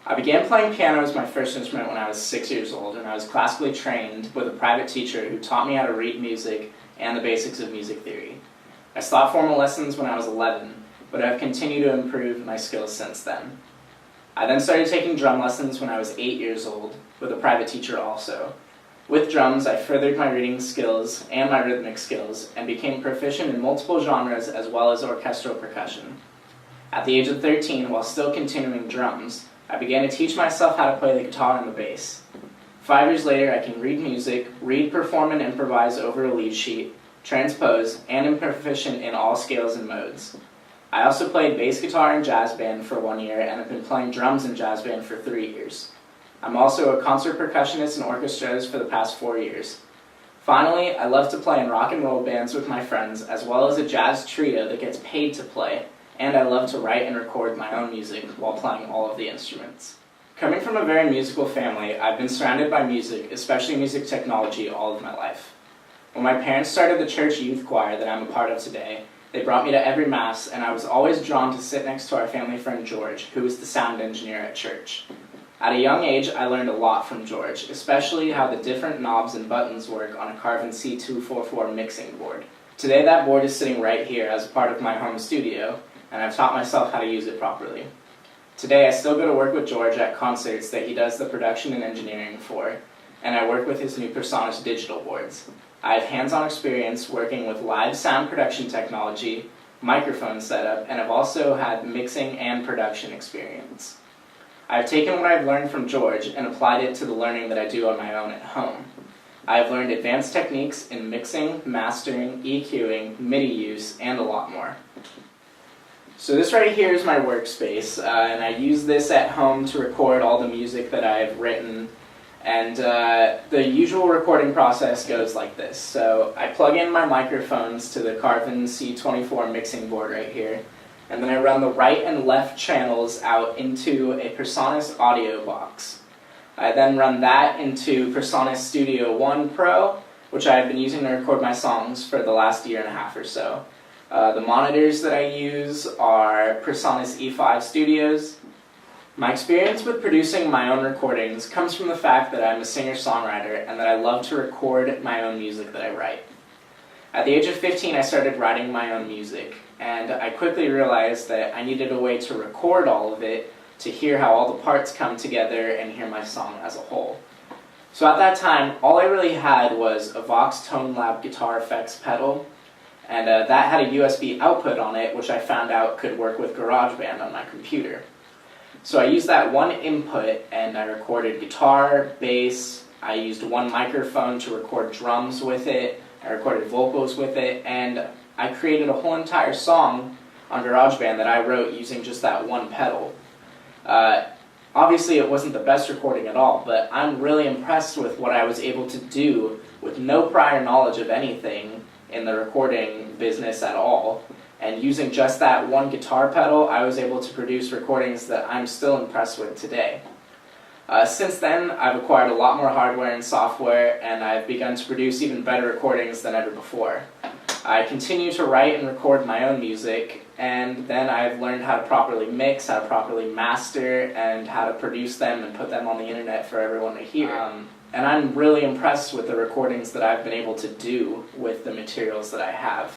I began playing piano as my first instrument when I was 6 years old, and I was classically trained with a private teacher who taught me how to read music and the basics of music theory. I stopped formal lessons when I was 11, but I've continued to improve my skills since then. I then started taking drum lessons when I was 8 years old, with a private teacher also. With drums, I furthered my reading skills and my rhythmic skills, and became proficient in multiple genres as well as orchestral percussion. At the age of 13, while still continuing drums, I began to teach myself how to play the guitar and the bass. 5 years later, I can read music, read, perform, and improvise over a lead sheet, transpose, and am proficient in all scales and modes. I also played bass guitar in jazz band for 1 year and have been playing drums in jazz band for 3 years. I'm also a concert percussionist in orchestras for the past 4 years. Finally, I love to play in rock and roll bands with my friends, as well as a jazz trio that gets paid to play, and I love to write and record my own music while playing all of the instruments. Coming from a very musical family, I've been surrounded by music, especially music technology, all of my life. When my parents started the church youth choir that I'm a part of today, they brought me to every mass, and I was always drawn to sit next to our family friend George, who was the sound engineer at church. At a young age, I learned a lot from George, especially how the different knobs and buttons work on a Carvin C244 mixing board. Today that board is sitting right here as a part of my home studio, and I've taught myself how to use it properly. Today I still go to work with George at concerts that he does the production and engineering for, and I work with his new PreSonus digital boards. I have hands-on experience working with live sound production technology, microphone setup, and I've also had mixing and production experience. I've taken what I've learned from George and applied it to the learning that I do on my own at home. I have learned advanced techniques in mixing, mastering, EQing, MIDI use, and a lot more. So this right here is my workspace, and I use this at home to record all the music that I've written. And the usual recording process goes like this. So I plug in my microphones to the Carvin C24 mixing board right here, and then I run the right and left channels out into a PreSonus audio box. I then run that into PreSonus Studio One Pro, which I've been using to record my songs for the last year and a half or so. The monitors that I use are PreSonus E5 Studios. My experience with producing my own recordings comes from the fact that I'm a singer-songwriter and that I love to record my own music that I write. At the age of 15, I started writing my own music, and I quickly realized that I needed a way to record all of it to hear how all the parts come together and hear my song as a whole. So at that time, all I really had was a Vox Tone Lab guitar effects pedal, and that had a USB output on it, which I found out could work with GarageBand on my computer. So I used that one input, and I recorded guitar, bass, I used one microphone to record drums with it, I recorded vocals with it, and I created a whole entire song on GarageBand that I wrote using just that one pedal. Obviously it wasn't the best recording at all, but I'm really impressed with what I was able to do with no prior knowledge of anything in the recording business at all. And using just that one guitar pedal, I was able to produce recordings that I'm still impressed with today. Since then, I've acquired a lot more hardware and software, and I've begun to produce even better recordings than ever before. I continue to write and record my own music, and then I've learned how to properly mix, how to properly master, and how to produce them and put them on the internet for everyone to hear. And I'm really impressed with the recordings that I've been able to do with the materials that I have.